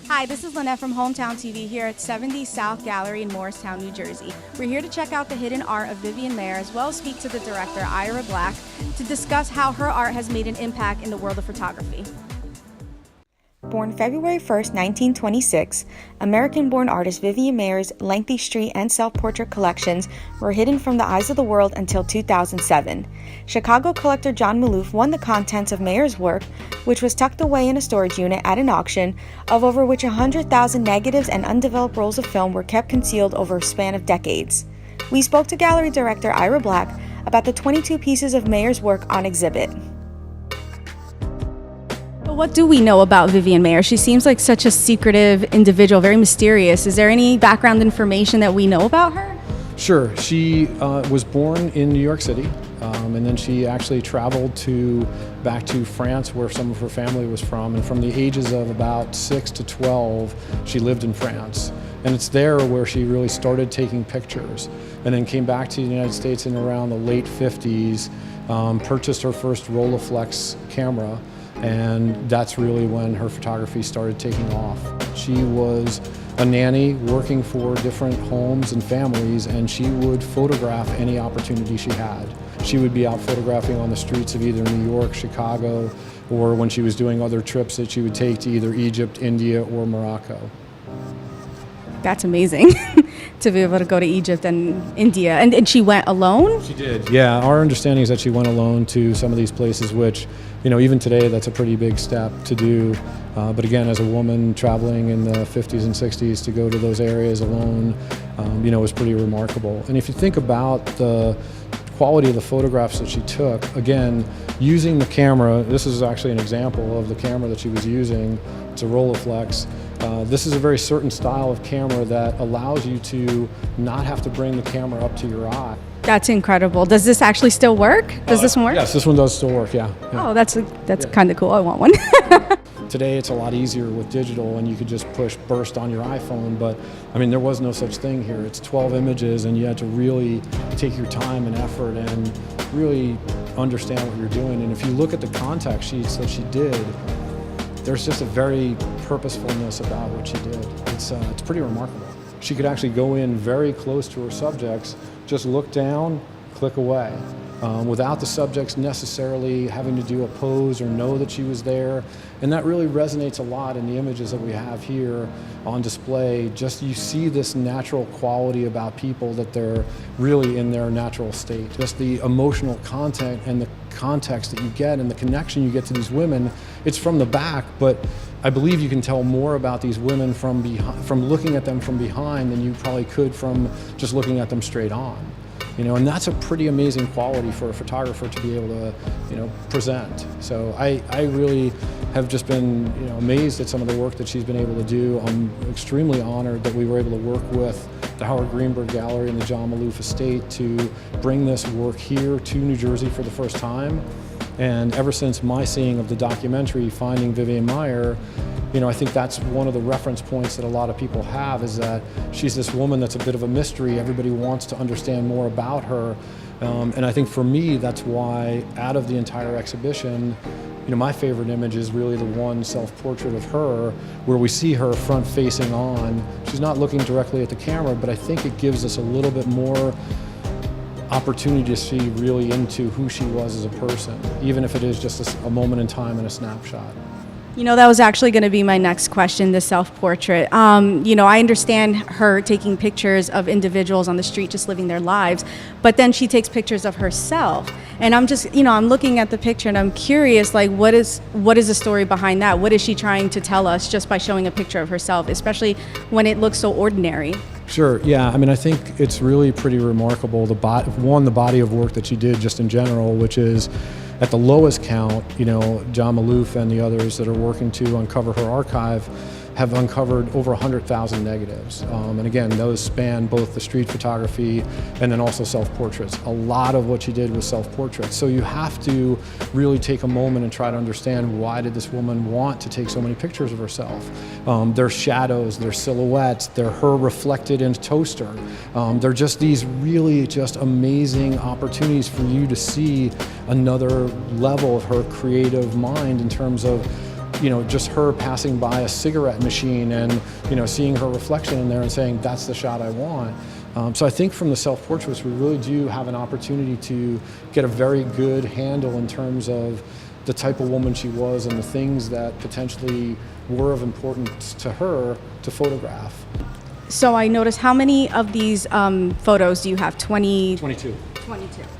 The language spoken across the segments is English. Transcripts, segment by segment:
Hi, this is Lynette from HomeTowne TV here at 70 South Gallery in Morristown, New Jersey. We're here to check out the hidden art of Vivian Maier, as well as speak to the director, Ira L, to discuss how her art has made an impact in the world of photography. Born February 1st, 1926, American-born artist Vivian Maier's lengthy street and self-portrait collections were hidden from the eyes of the world until 2007. Chicago collector John Maloof won the contents of Maier's work, which was tucked away in a storage unit at an auction, of over which 100,000 negatives and undeveloped rolls of film were kept concealed over a span of decades. We spoke to gallery director Ira L about the 22 pieces of Maier's work on exhibit. What do we know about Vivian Maier? She seems like such a secretive individual, very mysterious. Is there any background information that we know about her? Sure. She was born in New York City, and then she actually traveled back to France, where some of her family was from. And from the ages of about 6 to 12, she lived in France. And it's there where she really started taking pictures, and then came back to the United States in around the late 50s, purchased her first Rolleiflex camera. And that's really when her photography started taking off. She was a nanny working for different homes and families, and she would photograph any opportunity she had. She would be out photographing on the streets of either New York, Chicago, or when she was doing other trips that she would take to either Egypt, India, or Morocco. That's amazing to be able to go to Egypt and India. And she went alone? She did. Yeah, our understanding is that she went alone to some of these places, which, you know, even today that's a pretty big step to do. But again, as a woman traveling in the 50s and 60s to go to those areas alone, you know, was pretty remarkable. And if you think about the quality of the photographs that she took, again, using the camera, this is actually an example of the camera that she was using. It's a Rolleiflex. This is a very certain style of camera that allows you to not have to bring the camera up to your eye. That's incredible. Does this actually still work? Does this one work? Yes, this one does still work, yeah. Oh, that's kind of cool. I want one. Today it's a lot easier with digital, and you could just push burst on your iPhone, but I mean, there was no such thing here. It's 12 images, and you had to really take your time and effort and really understand what you're doing. And if you look at the contact sheets that she did, there's just a very purposefulness about what she did. It's pretty remarkable. She could actually go in very close to her subjects, just look down, click away, without the subjects necessarily having to do a pose or know that she was there. And that really resonates a lot in the images that we have here on display. Just you see this natural quality about people, that they're really in their natural state. Just the emotional content and the context that you get and the connection you get to these women, it's from the back, but I believe you can tell more about these women from looking at them from behind than you probably could from just looking at them straight on. You know, and that's a pretty amazing quality for a photographer to be able to, you know, present. So I really have just been, you know, amazed at some of the work that she's been able to do. I'm extremely honored that we were able to work with the Howard Greenberg Gallery and the John Maloof Estate to bring this work here to New Jersey for the first time. And ever since my seeing of the documentary, Finding Vivian Maier, you know, I think that's one of the reference points that a lot of people have, is that she's this woman that's a bit of a mystery. Everybody wants to understand more about her. And I think for me, that's why out of the entire exhibition, you know, my favorite image is really the one self-portrait of her where we see her front facing on. She's not looking directly at the camera, but I think it gives us a little bit more opportunity to see really into who she was as a person, even if it is just a moment in time and a snapshot. You know, that was actually going to be my next question, the self-portrait. You know, I understand her taking pictures of individuals on the street just living their lives, but then she takes pictures of herself. And I'm just, you know, I'm looking at the picture and I'm curious, like, what is the story behind that? What is she trying to tell us just by showing a picture of herself, especially when it looks so ordinary? Sure, yeah. I mean, I think it's really pretty remarkable, the body of work that she did just in general, which is, at the lowest count, you know, John Maloof and the others that are working to uncover her archive have uncovered over 100,000 negatives. And again, those span both the street photography and then also self-portraits. A lot of what she did was self-portraits. So you have to really take a moment and try to understand, why did this woman want to take so many pictures of herself? They're shadows, they're silhouettes, they're her reflected in a toaster. They're just these really just amazing opportunities for you to see another level of her creative mind in terms of just her passing by a cigarette machine and, seeing her reflection in there and saying, that's the shot I want. So I think from the self-portraits, we really do have an opportunity to get a very good handle in terms of the type of woman she was and the things that potentially were of importance to her to photograph. So I noticed, how many of these photos do you have? 22. 22.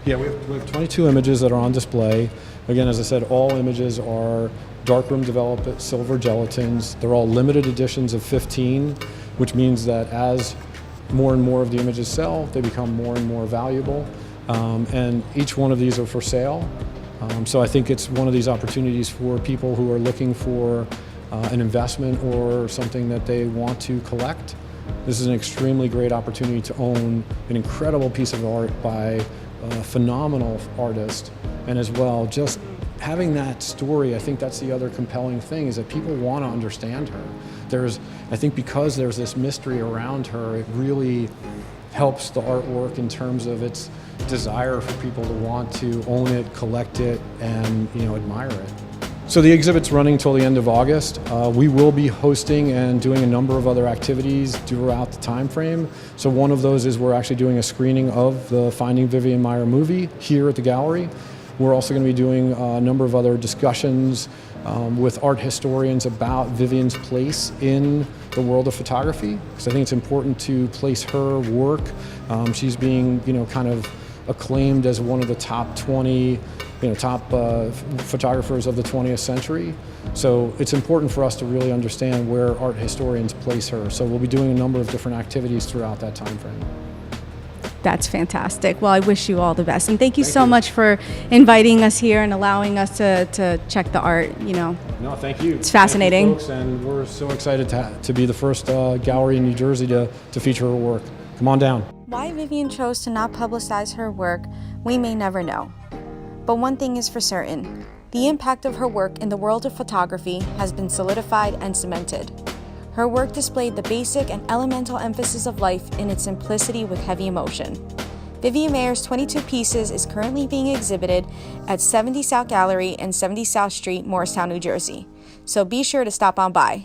Yeah, we have 22 images that are on display. Again, as I said, all images are darkroom developed silver gelatins. They're all limited editions of 15, which means that as more and more of the images sell, they become more and more valuable. And each one of these are for sale. So I think it's one of these opportunities for people who are looking for an investment or something that they want to collect. This is an extremely great opportunity to own an incredible piece of art by a phenomenal artist. And as well, just having that story, I think that's the other compelling thing, is that people want to understand her. I think because there's this mystery around her, it really helps the artwork in terms of its desire for people to want to own it, collect it, and admire it. So the exhibit's running till the end of August. We will be hosting and doing a number of other activities throughout the time frame. So one of those is we're actually doing a screening of the Finding Vivian Maier movie here at the gallery. We're also going to be doing a number of other discussions with art historians about Vivian's place in the world of photography, because I think it's important to place her work. She's being, kind of acclaimed as one of the top 20 top photographers of the 20th century. So it's important for us to really understand where art historians place her. So we'll be doing a number of different activities throughout that time frame. That's fantastic. Well, I wish you all the best. And thank you so much for inviting us here and allowing us to check the art, No, thank you. It's fascinating. Thank you, folks, and we're so excited to be the first gallery in New Jersey to feature her work. Come on down. Why Vivian chose to not publicize her work, we may never know. But one thing is for certain, the impact of her work in the world of photography has been solidified and cemented. Her work displayed the basic and elemental emphasis of life in its simplicity with heavy emotion. Vivian Maier's 22 pieces is currently being exhibited at 70 South Gallery and 70 South Street, Morristown, New Jersey. So be sure to stop on by.